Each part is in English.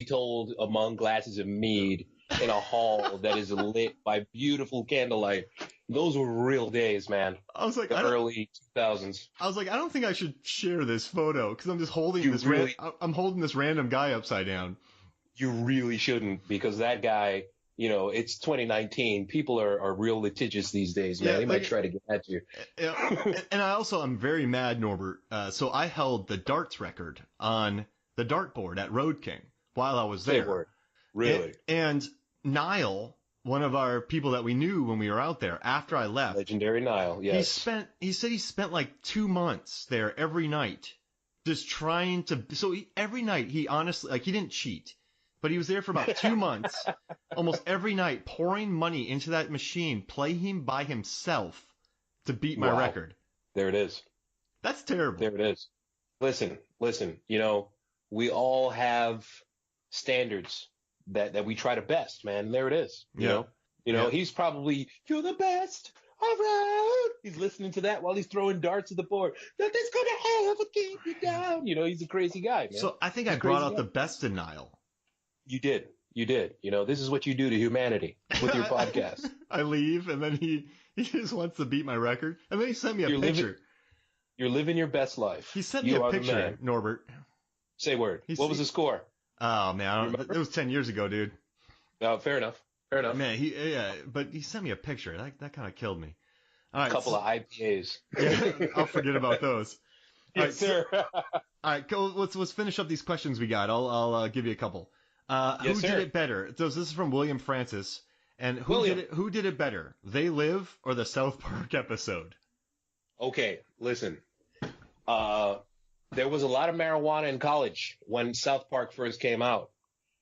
told among glasses of mead in a hall that is lit by beautiful candlelight. Those were real days, man. I was like, the early 2000s. I was like, I don't think I should share this photo because I'm just holding I'm holding this random guy upside down. You really shouldn't, because that guy, it's 2019. People are real litigious these days, man. They might try to get at you. And I'm very mad, Norbert. So I held the darts record on the dartboard at Road King while I was there. Say word. Really? And Niall, one of our people that we knew when we were out there, after I left. Legendary Niall, yes. He said he spent like 2 months there every night just trying to. So every night he honestly, like, he didn't cheat, but he was there for about 2 months, almost every night, pouring money into that machine, playing by himself to beat my record. There it is. That's terrible. There it is. Listen, we all have standards that we try to best, man. There it is. You know, he's probably, you're the best around. He's listening to that while he's throwing darts at the board. Nothing's going to ever keep you down. He's a crazy guy, man. So I think I brought out the best in Niall. You did. This is what you do to humanity with your podcast. I leave, and then he just wants to beat my record. And then he sent me a picture. You're living your best life. He sent me a picture, Norbert. Say word. What was the score? Oh, man. It was 10 years ago, dude. Oh, fair enough. Man, but he sent me a picture. That kind of killed me. All right, a couple of IPAs. Yeah, I'll forget about those. Yes, sir. All right, let's finish up these questions we got. I'll give you a couple. Who did it better? So this is from William Francis. And who did it better? They Live or the South Park episode? Okay, listen. There was a lot of marijuana in college when South Park first came out.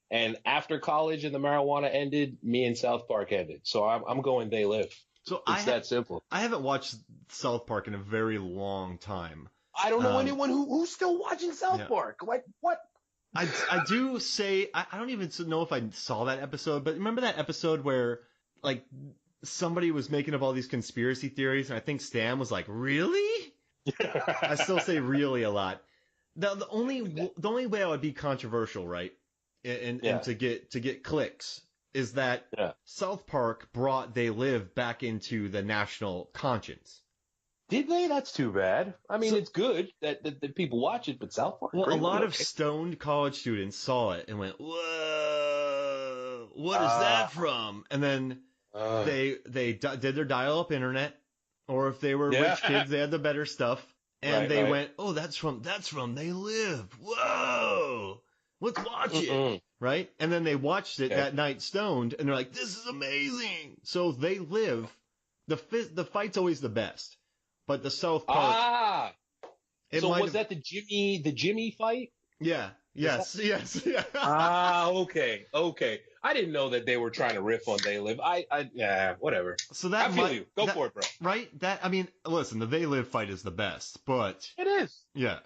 And after college and the marijuana ended, me and South Park ended. So I'm going They Live. So it's that simple. I haven't watched South Park in a very long time. I don't know anyone who's still watching South Park. Like, what? I do say, I don't even know if I saw that episode, but remember that episode where, like, somebody was making up all these conspiracy theories, and I think Stan was like, really? I still say really a lot. The only way I would be controversial, right, and to get clicks is that South Park brought They Live back into the national conscience. Did they? That's too bad. I mean, it's good that people watch it, but South Park. Well, a lot of stoned college students saw it and went, "Whoa, what is that from?" And then they did their dial-up internet, or if they were rich kids, they had the better stuff, and they went, "Oh, that's from They Live. Whoa, let's watch it." Right? And then they watched it that night stoned, and they're like, "This is amazing." So They Live. The fight's always the best. But the South Park. So was that the Jimmy fight? Yeah. Yes. Yeah. Okay. I didn't know that they were trying to riff on They Live. Whatever. So that I feel you. Go for it, bro. Right? Listen, the They Live fight is the best, but it is. Yeah.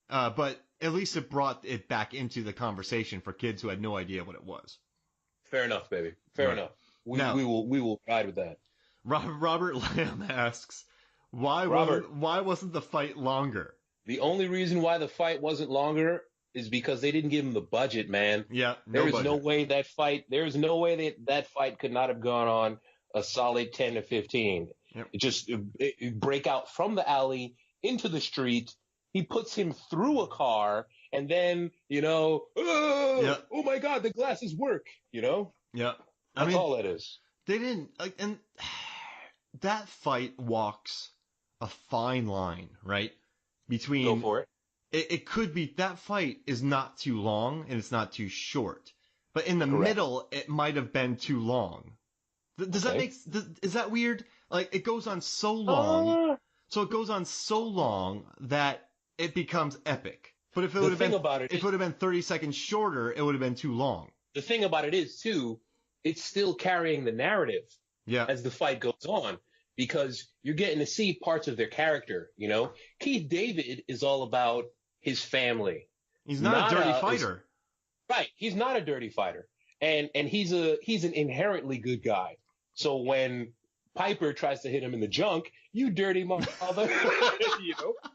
But at least it brought it back into the conversation for kids who had no idea what it was. Fair enough, baby. Fair enough. We will ride with that. Robert Lamb asks, Why wasn't the fight longer? The only reason why the fight wasn't longer is because they didn't give him the budget, man. Yeah, there's no way that fight could not have gone on a solid 10 to 15. Yep. It break out from the alley into the street. He puts him through a car, and then oh my God, the glasses work. Yeah, that's all that is. They didn't and that fight walks a fine line, right? Between go for it. It could be that fight is not too long and it's not too short, but in the middle it might have been too long. Does that is that weird? Like it goes on so long, that it becomes epic. But if it would have been 30 seconds shorter, it would have been too long. The thing about it is too, it's still carrying the narrative as the fight goes on. Because you're getting to see parts of their character, Keith David is all about his family. He's not a dirty fighter. Right. He's not a dirty fighter. And he's an inherently good guy. So when Piper tries to hit him in the junk, you dirty mother,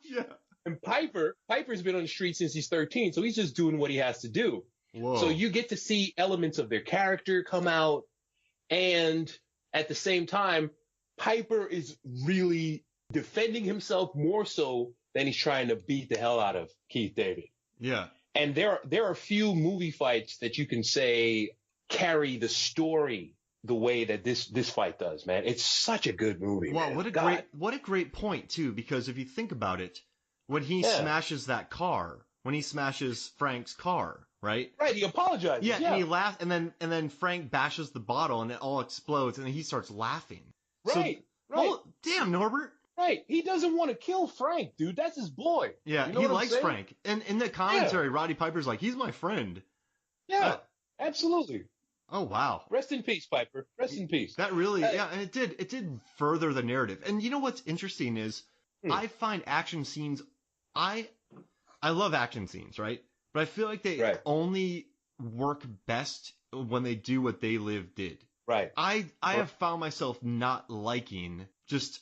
Yeah. And Piper's been on the street since he's 13, so he's just doing what he has to do. Whoa. So you get to see elements of their character come out, and at the same time, Piper is really defending himself more so than he's trying to beat the hell out of Keith David. Yeah. And there are a few movie fights that you can say carry the story the way that this fight does, man. It's such a good movie. Well, man. what a great point too, because if you think about it, when he smashes that car, when he smashes Frank's car, right? Right, he apologizes. Yeah, and he laughs, and then Frank bashes the bottle, and it all explodes, and then he starts laughing. Right. Well, damn, Norbert. Right. He doesn't want to kill Frank, dude. That's his boy. Yeah, you know he likes saying? Frank. And in the commentary, Roddy Piper's like, he's my friend. Yeah, absolutely. Oh, wow. Rest in peace, Piper. Rest in peace. That really, and it did further the narrative. And you know what's interesting is I find action scenes, I love action scenes, right? But I feel like they only work best when they do what They Live did. Right. I have found myself not liking just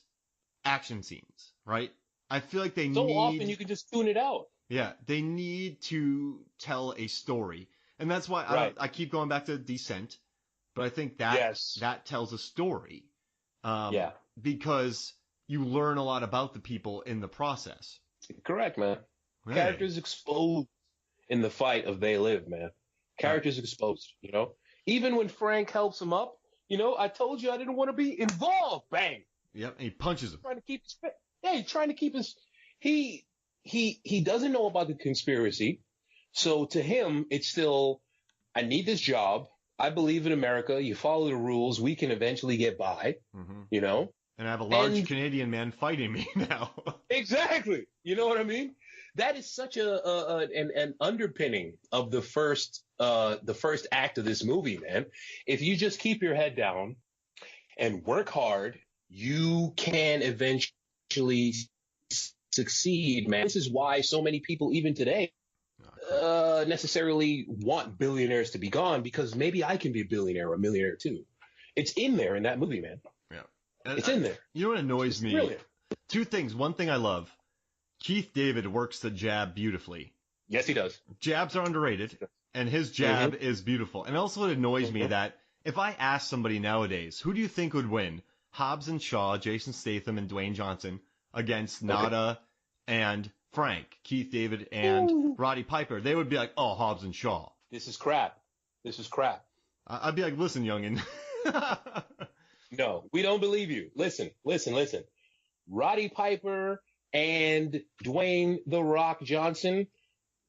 action scenes, right? I feel like they so often you can just tune it out. Yeah, they need to tell a story. And that's why I keep going back to Descent, but I think that tells a story. Because you learn a lot about the people in the process. Correct, man. Right. Characters exposed in the fight of They Live, man. Characters exposed, you know? Even when Frank helps him up, you know, I told you I didn't want to be involved. Bang. Yep, and he punches him. Trying to keep his he's trying to keep his he doesn't know about the conspiracy. So to him, it's still, I need this job. I believe in America. You follow the rules. We can eventually get by, you know? And I have a large Canadian man fighting me now. Exactly. You know what I mean? That is such an underpinning of the first act of this movie, man. If you just keep your head down and work hard, you can eventually succeed, man. This is why so many people, even today, necessarily want billionaires to be gone, because maybe I can be a billionaire or a millionaire too. It's in there in that movie, man. Yeah. It's in there. You know what annoys me? Brilliant. Two things. One thing I love. Keith David works the jab beautifully. Yes, he does. Jabs are underrated, and his jab is beautiful. And also it annoys me that if I ask somebody nowadays, who do you think would win? Hobbs and Shaw, Jason Statham, and Dwayne Johnson against Nada and Frank, Keith David, and Roddy Piper. They would be like, oh, Hobbs and Shaw. This is crap. I'd be like, listen, youngin'. No, we don't believe you. Listen. Roddy Piper and Dwayne "The Rock" Johnson,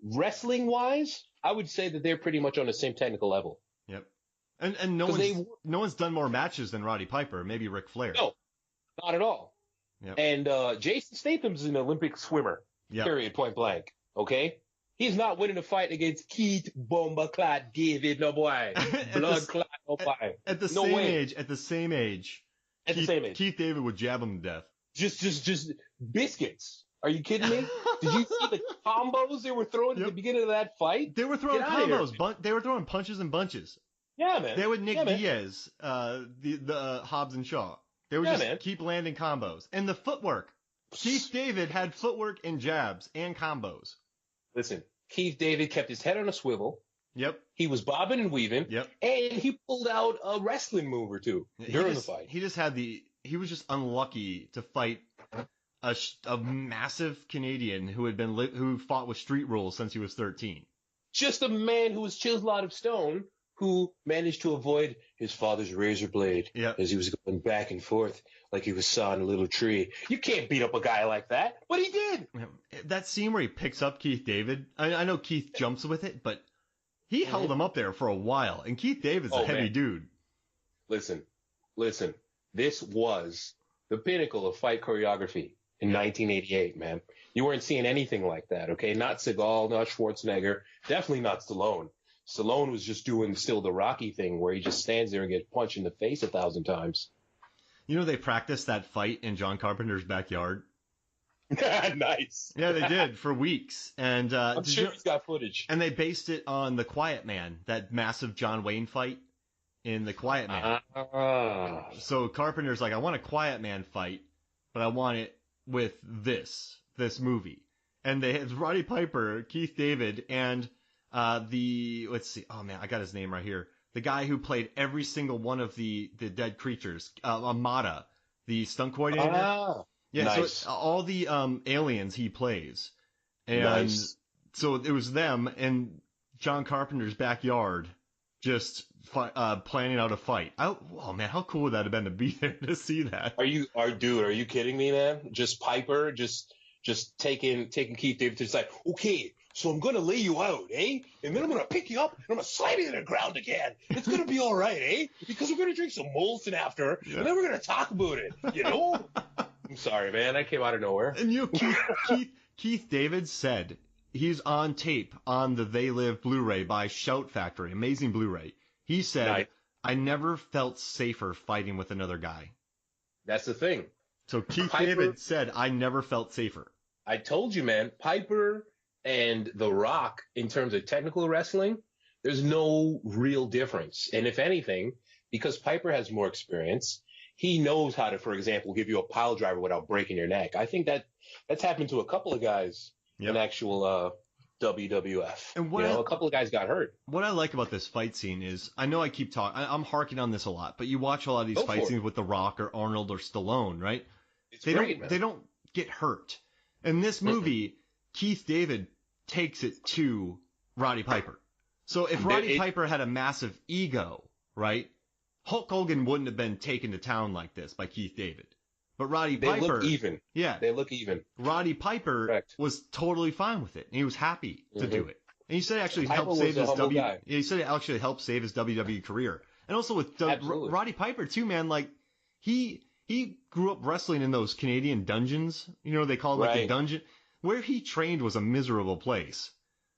wrestling-wise, I would say that they're pretty much on the same technical level. Yep. And no one's done more matches than Roddy Piper, maybe Ric Flair. No, not at all. Yep. And Jason Statham's an Olympic swimmer, period, point blank, okay? He's not winning a fight against Keith Bomba Clot David, no boy. Blood Clot, no boy. At the same age, Keith David would jab him to death. Just biscuits. Are you kidding me? Did you see the combos they were throwing at the beginning of that fight? They were throwing combos. They were throwing punches and bunches. Yeah, man. They would Nick Diaz, the Hobbs and Shaw. They would just keep landing combos. And the footwork. Keith David had footwork and jabs and combos. Listen, Keith David kept his head on a swivel. Yep. He was bobbing and weaving. Yep. And he pulled out a wrestling move or two during the fight. He was just unlucky to fight a massive Canadian who fought with street rules since he was 13. Just a man who was chiseled out of stone, who managed to avoid his father's razor blade as he was going back and forth like he was sawing a little tree. You can't beat up a guy like that, but he did. That scene where he picks up Keith David, I know Keith jumps with it, but he held him up there for a while, and Keith David's a heavy dude. Listen. This was the pinnacle of fight choreography in 1988, man. You weren't seeing anything like that, okay? Not Seagal, not Schwarzenegger, definitely not Stallone. Stallone was just doing still the Rocky thing where he just stands there and gets punched in the face 1,000 times. You know, they practiced that fight in John Carpenter's backyard. Nice. Yeah, they did for weeks. And I'm sure he's got footage. And they based it on The Quiet Man, that massive John Wayne fight in The Quiet Man. So Carpenter's like, I want a Quiet Man fight, but I want it with this movie. And they had Roddy Piper, Keith David, and Let's see. Oh man, I got his name right here. The guy who played every single one of the dead creatures, Amada, the stunt coordinator. Ah, yeah, nice. So all the aliens he plays, and Nice. so it was them in John Carpenter's backyard, just planning out a fight. Oh man, how cool would that have been to be there to see that? Are you kidding me, man? Just Piper, just taking Keith David to the side. Okay, so I'm gonna lay you out, eh? And then I'm gonna pick you up and I'm gonna slam you to the ground again. It's gonna be all right, eh? Because we're gonna drink some Molson after, and then we're gonna talk about it. You know? I'm sorry, man. That came out of nowhere. And Keith David said he's on tape on the They Live Blu-ray by Shout Factory, amazing Blu-ray. He said, Nice. I never felt safer fighting with another guy. That's the thing. So Keith Piper, David said, I never felt safer. I told you, man. Piper and The Rock, in terms of technical wrestling, there's no real difference. And if anything, because Piper has more experience, he knows how to, for example, give you a pile driver without breaking your neck. I think that's happened to a couple of guys in actual WWF. And a couple of guys got hurt. What I like about this fight scene is, I know I keep talking, I'm harking on this a lot, but you watch a lot of these fight scenes with The Rock or Arnold or Stallone, right? They don't get hurt. In this movie, Keith David takes it to Roddy Piper. So if Roddy Piper had a massive ego, right, Hulk Hogan wouldn't have been taken to town like this by Keith David. But Roddy Piper... They look even. Yeah. They look even. Roddy Piper was totally fine with it. And he was happy to do it. And he said it actually helped save his WWE career. And also with Roddy Piper too, man, like he grew up wrestling in those Canadian dungeons. You know, they call it like the dungeon. Where he trained was a miserable place.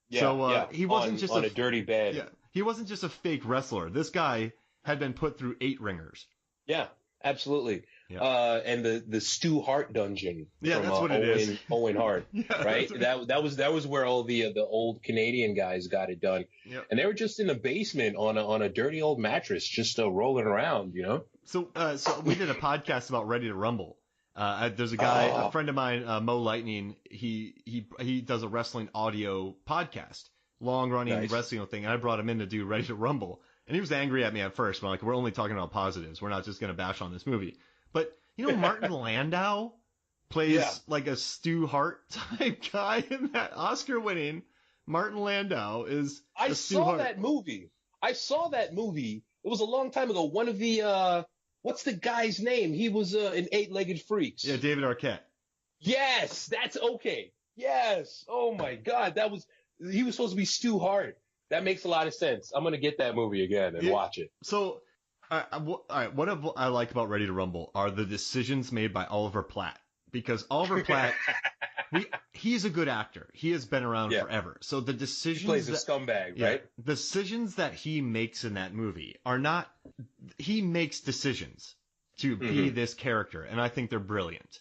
Yeah, so he wasn't just on a dirty bed. Yeah, he wasn't just a fake wrestler. This guy had been put through 8 ringers. Yeah, absolutely. Yeah. And the Stu Hart dungeon. Yeah, from, that's what it is. Owen Hart, right? That was where all the old Canadian guys got it done. Yep. And they were just in the basement on a dirty old mattress, just rolling around, you know. So we did a podcast about Ready to Rumble. There's a guy, a friend of mine, Mo Lightning. He does a wrestling audio podcast, long running wrestling thing. And I brought him in to do Ready to Rumble, and he was angry at me at first. But like, we're only talking about positives. We're not just gonna bash on this movie. But you know, Martin Landau plays like a Stu Hart type guy in that Oscar-winning. Martin Landau is. I saw that movie. It was a long time ago. One of the what's the guy's name? He was in 8-Legged Freaks. Yeah, David Arquette. Yes, that's okay. Yes. Oh my God, he was supposed to be Stu Hart. That makes a lot of sense. I'm gonna get that movie again and watch it. So. All right, what I like about Ready to Rumble are the decisions made by Oliver Platt. Because Oliver Platt, he's a good actor. He has been around forever. So the decisions... He plays a scumbag, right? Decisions that he makes in that movie are not... He makes decisions to be this character, and I think they're brilliant.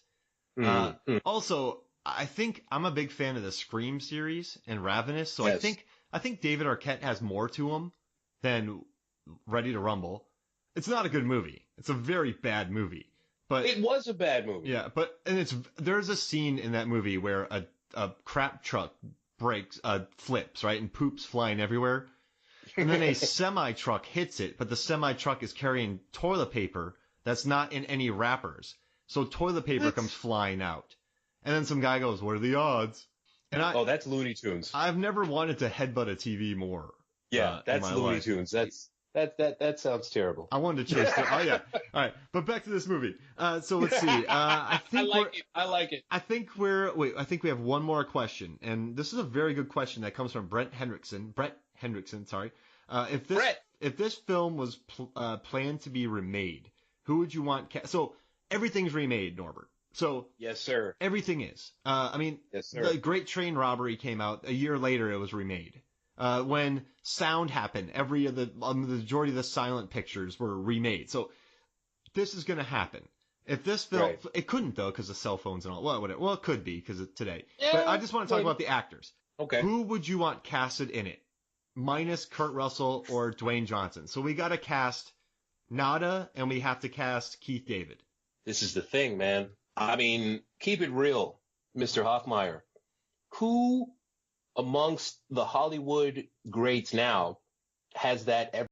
Also, I think I'm a big fan of the Scream series and Ravenous, so I think David Arquette has more to him than Ready to Rumble. It's not a good movie. It's a very bad movie. But it was a bad movie. Yeah, there's a scene in that movie where a crap truck flips, right, and poops flying everywhere. And then a semi truck hits it, but the semi truck is carrying toilet paper that's not in any wrappers. So toilet paper comes flying out. And then some guy goes, "What are the odds?" And that's Looney Tunes. I've never wanted to headbutt a TV more. Yeah, that's Looney Tunes. That sounds terrible. I wanted to chase it. Oh yeah. All right, but back to this movie. So let's see. I like it. I think we have one more question, and this is a very good question that comes from Brett Hendrickson. Sorry. If this film was planned to be remade, who would you want? So everything's remade, Norbert. So yes, sir. Everything is. Yes, sir. The Great Train Robbery came out a year later. It was remade. When sound happened, the majority of the silent pictures were remade. So this is going to happen. If this film, it couldn't though because of cell phones and all. Well, it could be because of today. Yeah, but I just want to talk about the actors. Okay. Who would you want casted in it, minus Kurt Russell or Dwayne Johnson? So we got to cast Nada, and we have to cast Keith David. This is the thing, man. I mean, keep it real, Mr. Hoffmeyer. Who amongst the Hollywood greats now has that